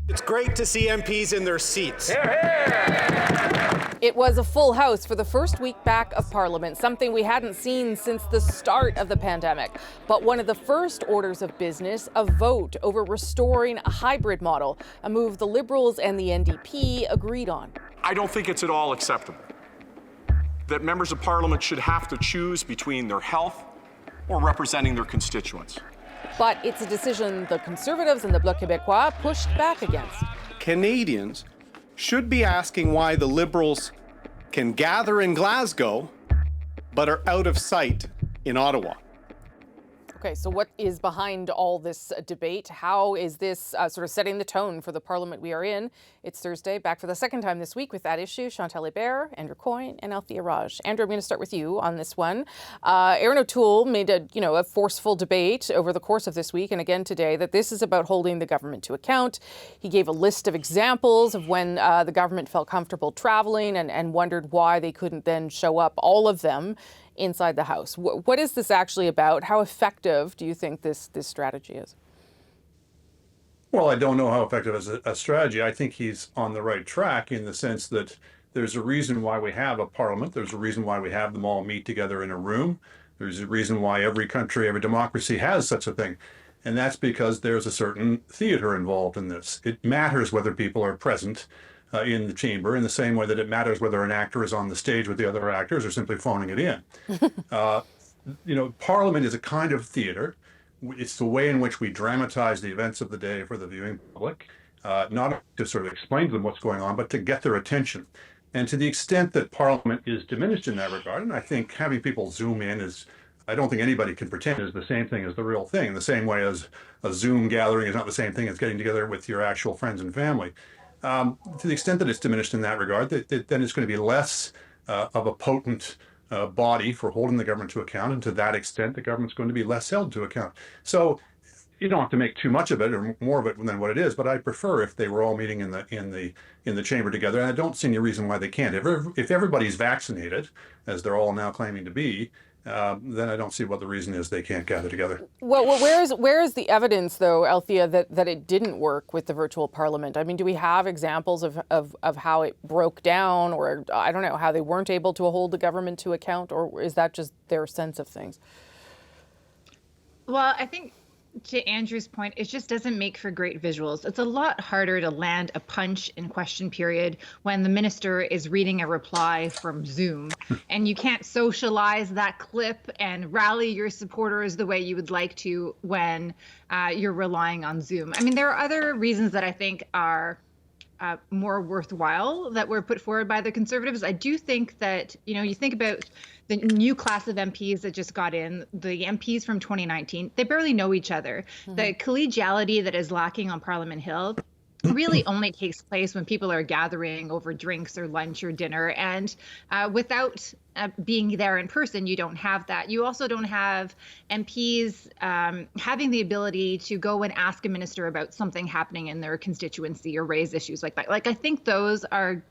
It's great to see MPs in their seats. It was a full house for the first week back of Parliament, something we hadn't seen since the start of the pandemic. But one of the first orders of business, a vote over restoring a hybrid model, a move the Liberals and the NDP agreed on. I don't think it's at all acceptable that members of Parliament should have to choose between their health or representing their constituents. But it's a decision the Conservatives and the Bloc Québécois pushed back against. Canadians should be asking why the Liberals can gather in Glasgow but are out of sight in Ottawa. Okay, so what is behind all this debate? How is this sort of setting the tone for the Parliament we are in? It's Thursday, back for the second time this week with that issue. Chantal Hebert, Andrew Coyne, and Althia Raj. Andrew, I'm going to start with you on this one. Aaron O'Toole made a forceful debate over the course of this week and again today that this is about holding the government to account. He gave a list of examples of when the government felt comfortable traveling and wondered why they couldn't then show up, all of them, inside the House. What is this actually about? How effective do you think this strategy is? Well, I don't know how effective as a strategy. I think he's on the right track in the sense that there's a reason why we have a parliament. There's a reason why we have them all meet together in a room. There's a reason why every country, every democracy has such a thing. And that's because there's a certain theater involved in this. It matters whether people are present in the chamber in the same way that it matters whether an actor is on the stage with the other actors or simply phoning it in. Parliament is a kind of theater. It's the way in which we dramatize the events of the day for the viewing public, not to sort of explain to them what's going on, but to get their attention. And to the extent that Parliament is diminished in that regard, and I think having people Zoom in is, I don't think anybody can pretend is the same thing as the real thing, the same way as a Zoom gathering is not the same thing as getting together with your actual friends and family. To the extent that it's diminished in that regard, then it's going to be less of a potent body for holding the government to account, and to that extent, the government's going to be less held to account. So you don't have to make too much of it or more of it than what it is. But I prefer if they were all meeting in the chamber together, and I don't see any reason why they can't. If everybody's vaccinated, as they're all now claiming to be, then I don't see what the reason is they can't gather together. Well, where is the evidence, though, Althea, that it didn't work with the virtual parliament? I mean, do we have examples of how it broke down, or I don't know, how they weren't able to hold the government to account, or is that just their sense of things? Well, I think to Andrew's point, it just doesn't make for great visuals. It's a lot harder to land a punch in question period when the minister is reading a reply from Zoom and you can't socialize that clip and rally your supporters the way you would like to when you're relying on Zoom. I mean, there are other reasons that I think are more worthwhile that were put forward by the Conservatives. I do think that, you think about the new class of MPs that just got in, the MPs from 2019, they barely know each other. Mm-hmm. The collegiality that is lacking on Parliament Hill really only takes place when people are gathering over drinks or lunch or dinner. And without being there in person, you don't have that. You also don't have MPs having the ability to go and ask a minister about something happening in their constituency or raise issues like that. Like, I think those are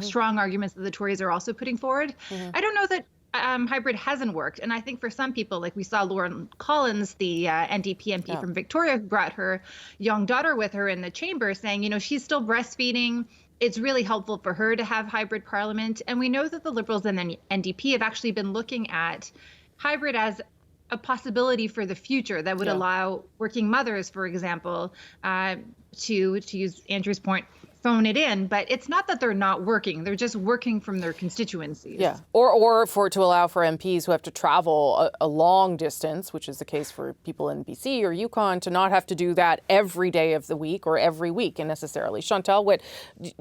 strong arguments that the Tories are also putting forward. I don't know that hybrid hasn't worked. And I think for some people, like we saw Lauren Collins, the NDP MP from Victoria, who brought her young daughter with her in the chamber, saying, she's still breastfeeding. It's really helpful for her to have hybrid parliament. And we know that the Liberals and the NDP have actually been looking at hybrid as a possibility for the future that would allow working mothers, for example, to use Andrew's point, phone it in. But it's not that they're not working. They're just working from their constituencies. Yeah, or to allow for MPs who have to travel a long distance, which is the case for people in BC or Yukon, to not have to do that every day of the week or every week necessarily. Chantal, what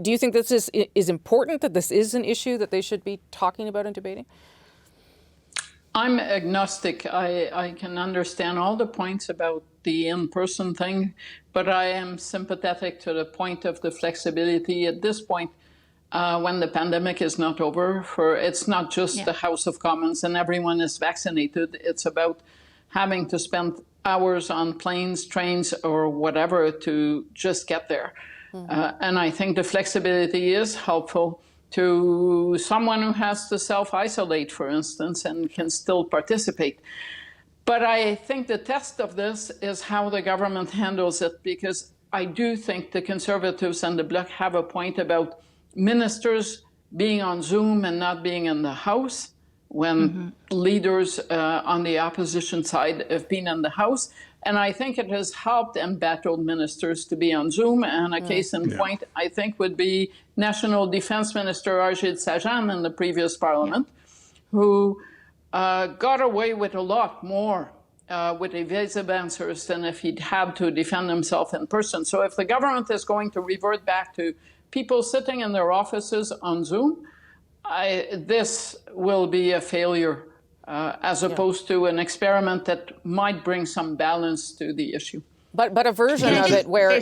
do you think this is important, that this is an issue that they should be talking about and debating? I'm agnostic. I can understand all the points about the in-person thing, but I am sympathetic to the point of the flexibility at this point when the pandemic is not over. It's not just the House of Commons and everyone is vaccinated. It's about having to spend hours on planes, trains, or whatever to just get there. And I think the flexibility is helpful to someone who has to self-isolate, for instance, and can still participate. But I think the test of this is how the government handles it, because I do think the Conservatives and the Bloc have a point about ministers being on Zoom and not being in the House when leaders on the opposition side have been in the House. And I think it has helped embattled ministers to be on Zoom. And a case in point, I think, would be National Defense Minister Arjit Sajjan in the previous Parliament, who got away with a lot more with evasive answers than if he'd had to defend himself in person. So if the government is going to revert back to people sitting in their offices on Zoom, this will be a failure as opposed to an experiment that might bring some balance to the issue. But a version of it where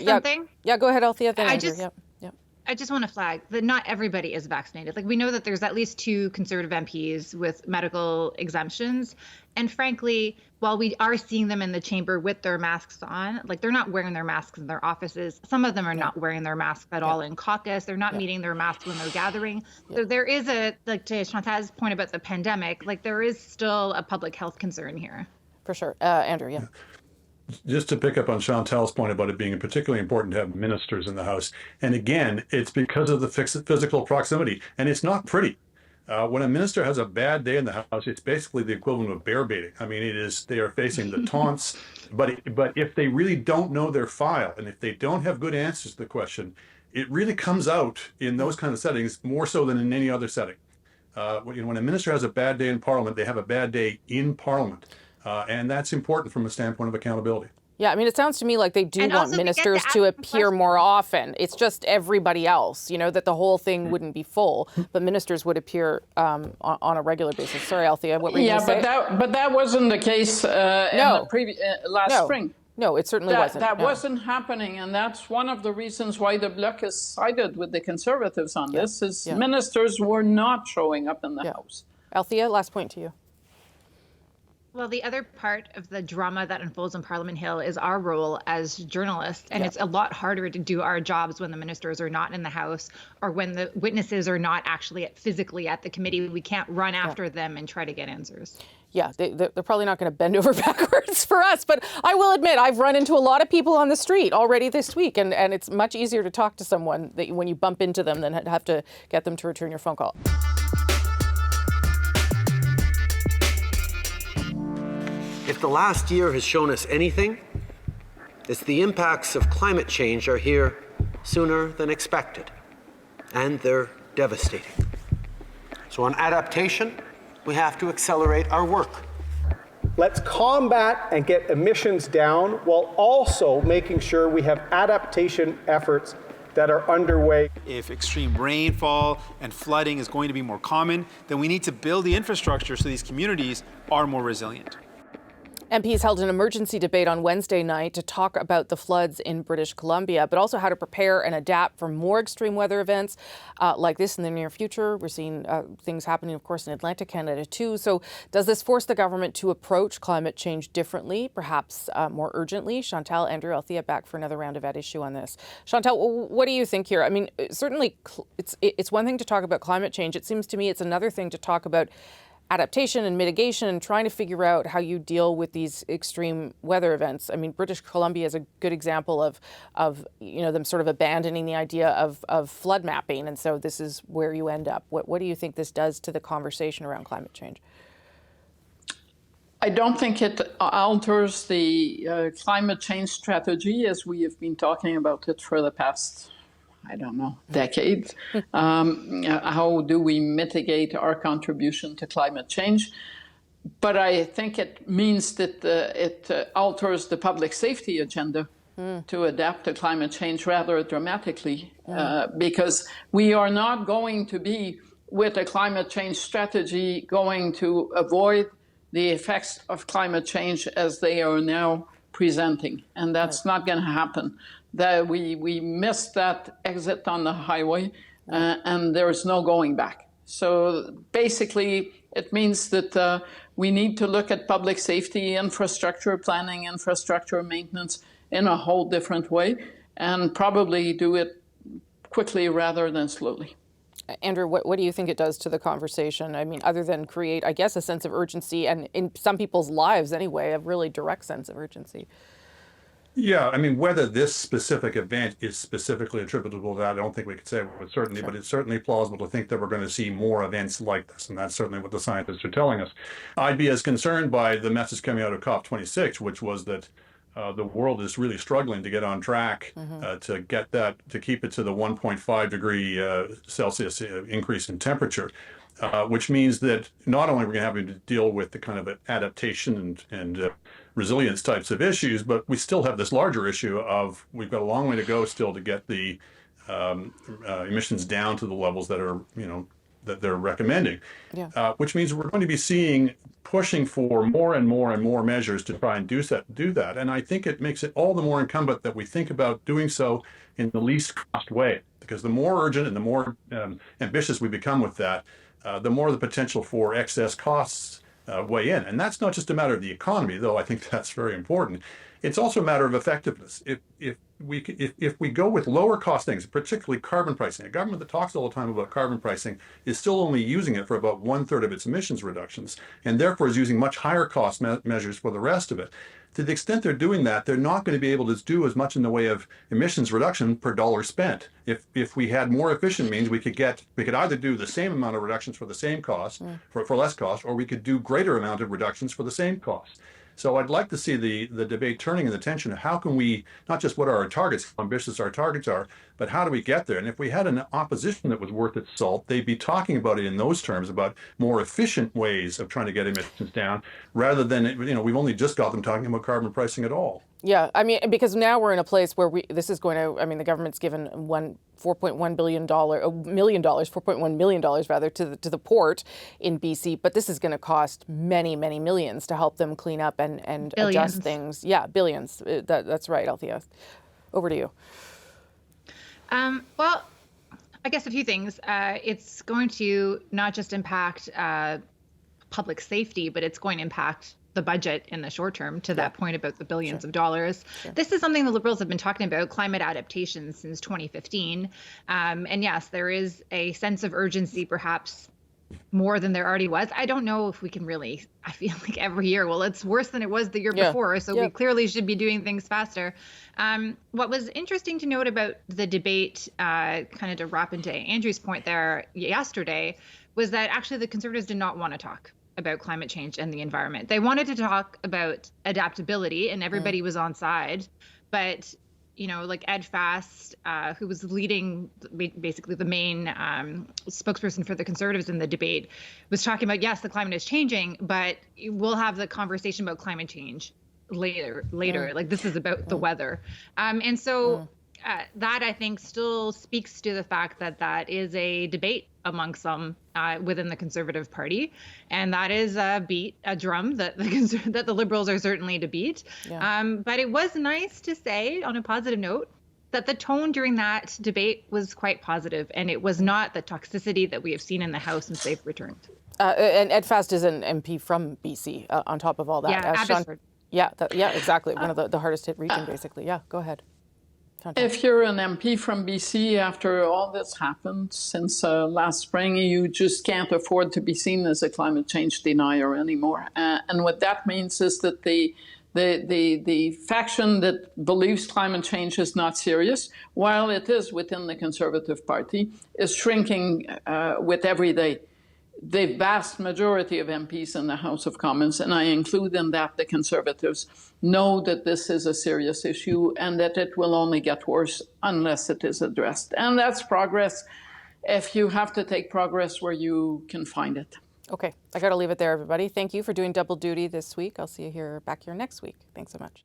yeah, go ahead, Althia. Then Andrew. I just want to flag that not everybody is vaccinated. Like, we know that there's at least 2 Conservative MPs with medical exemptions. And frankly, while we are seeing them in the chamber with their masks on, like, they're not wearing their masks in their offices. Some of them are not wearing their masks at all in caucus. They're not meeting their masks when they're gathering. So there is like, to Chantal's point about the pandemic, like, there is still a public health concern here. For sure. Andrew, Just to pick up on Chantal's point about it being particularly important to have ministers in the House. And again, it's because of the physical proximity. And it's not pretty. When a minister has a bad day in the House, it's basically the equivalent of bear baiting. I mean, they are facing the taunts. But if they really don't know their file, and if they don't have good answers to the question, it really comes out in those kind of settings more so than in any other setting. When a minister has a bad day in Parliament, they have a bad day in Parliament. And that's important from a standpoint of accountability. Yeah, I mean, it sounds to me like they do want ministers to appear more often. It's just everybody else, that the whole thing wouldn't be full, but ministers would appear on a regular basis. Sorry, Althia, what were you going to say? But that wasn't the case in the last spring. No, it certainly wasn't. That wasn't happening, and that's one of the reasons why the Bloc has sided with the Conservatives on this, is ministers were not showing up in the House. Althia, last point to you. Well, the other part of the drama that unfolds on Parliament Hill is our role as journalists. And it's a lot harder to do our jobs when the ministers are not in the House or when the witnesses are not actually physically at the committee. We can't run after them and try to get answers. Yeah, they're probably not going to bend over backwards for us. But I will admit, I've run into a lot of people on the street already this week. And it's much easier to talk to someone when you bump into them than have to get them to return your phone call. If the last year has shown us anything, it's the impacts of climate change are here sooner than expected, and they're devastating. So on adaptation, we have to accelerate our work. Let's combat and get emissions down while also making sure we have adaptation efforts that are underway. If extreme rainfall and flooding is going to be more common, then we need to build the infrastructure so these communities are more resilient. MPs held an emergency debate on Wednesday night to talk about the floods in British Columbia, but also how to prepare and adapt for more extreme weather events like this in the near future. We're seeing things happening, of course, in Atlantic Canada too. So does this force the government to approach climate change differently, perhaps more urgently? Chantal, Andrew, Althia, back for another round of At Issue on this. Chantal, what do you think here? I mean, certainly it's one thing to talk about climate change. It seems to me it's another thing to talk about adaptation and mitigation and trying to figure out how you deal with these extreme weather events. I mean, British Columbia is a good example of them sort of abandoning the idea of flood mapping, and so this is where you end up. What do you think this does to the conversation around climate change? I don't think it alters the climate change strategy as we have been talking about it for the past decades. How do we mitigate our contribution to climate change? But I think it means that it alters the public safety agenda to adapt to climate change rather dramatically, because we are not going to be, with a climate change strategy, going to avoid the effects of climate change as they are now presenting. And that's not going to happen. That we missed that exit on the highway, and there's no going back. So basically, it means that we need to look at public safety, infrastructure planning, infrastructure maintenance in a whole different way, and probably do it quickly rather than slowly. Andrew, what do you think it does to the conversation? I mean, other than create, I guess, a sense of urgency, and in some people's lives anyway, a really direct sense of urgency. Yeah, I mean, whether this specific event is specifically attributable to that, I don't think we could say with certainty, but it's certainly plausible to think that we're going to see more events like this, and that's certainly what the scientists are telling us. I'd be as concerned by the message coming out of COP26, which was that the world is really struggling to get on track to get that, to keep it to the 1.5 degree Celsius increase in temperature. Which means that not only are we having to deal with the kind of adaptation and resilience types of issues, but we still have this larger issue of we've got a long way to go still to get the emissions down to the levels that are, that they're recommending. Yeah. Which means we're going to be pushing for more and more and more measures to try and do that. And I think it makes it all the more incumbent that we think about doing so in the least cost way, because the more urgent and the more ambitious we become with that, the more the potential for excess costs weigh in. And that's not just a matter of the economy, though I think that's very important. It's also a matter of effectiveness. If we go with lower cost things, particularly carbon pricing, a government that talks all the time about carbon pricing is still only using it for about 1/3 of its emissions reductions, and therefore is using much higher cost measures for the rest of it. To the extent they're doing that, they're not going to be able to do as much in the way of emissions reduction per dollar spent. If we had more efficient means, we could either do the same amount of reductions for the same cost, for less cost, or we could do greater amount of reductions for the same cost. So I'd like to see the debate turning in the tension of how can we, not just what are our targets, how ambitious our targets are, but how do we get there? And if we had an opposition that was worth its salt, they'd be talking about it in those terms, about more efficient ways of trying to get emissions down, rather than, we've only just got them talking about carbon pricing at all. Yeah, I mean, because now we're in a place where the government's given $4.1 million rather to the port in BC, but this is going to cost many, many millions to help them clean up and adjust things. Yeah, billions. That's right, Althia. Over to you. Well, I guess a few things. It's going to not just impact public safety, but it's going to impact the budget in the short term, to that point about the billions of dollars. This is something the Liberals have been talking about, climate adaptation, since 2015. And yes, there is a sense of urgency, perhaps more than there already was. I don't know if we can really, I feel like every year, well, it's worse than it was the year before, so we clearly should be doing things faster. What was interesting to note about the debate, kind of to wrap into Andrew's point there yesterday, was that actually the Conservatives did not want to talk about climate change and the environment. They wanted to talk about adaptability, and everybody was on side. But, like Ed Fast, who was leading basically the main spokesperson for the Conservatives in the debate, was talking about, yes, the climate is changing, but we'll have the conversation about climate change later. Like, this is about the weather. And so that, I think, still speaks to the fact that that is a debate among some within the Conservative Party, and that is a drum that the Liberals are certainly to beat. But it was nice to say, on a positive note, that the tone during that debate was quite positive, and it was not the toxicity that we have seen in the House since they've returned. And Ed Fast is an MP from BC, on top of all that. Yeah, Abbotsford. Exactly. One of the hardest hit region, basically. Yeah, go ahead. If you're an MP from BC, after all this happened since last spring, you just can't afford to be seen as a climate change denier anymore. And what that means is that the faction that believes climate change is not serious, while it is within the Conservative Party, is shrinking with every day. The vast majority of MPs in the House of Commons, and I include in that the Conservatives, know that this is a serious issue and that it will only get worse unless it is addressed. And that's progress, if you have to take progress where you can find it. Okay, I got to leave it there, everybody. Thank you for doing double duty this week. I'll see you back here next week. Thanks so much.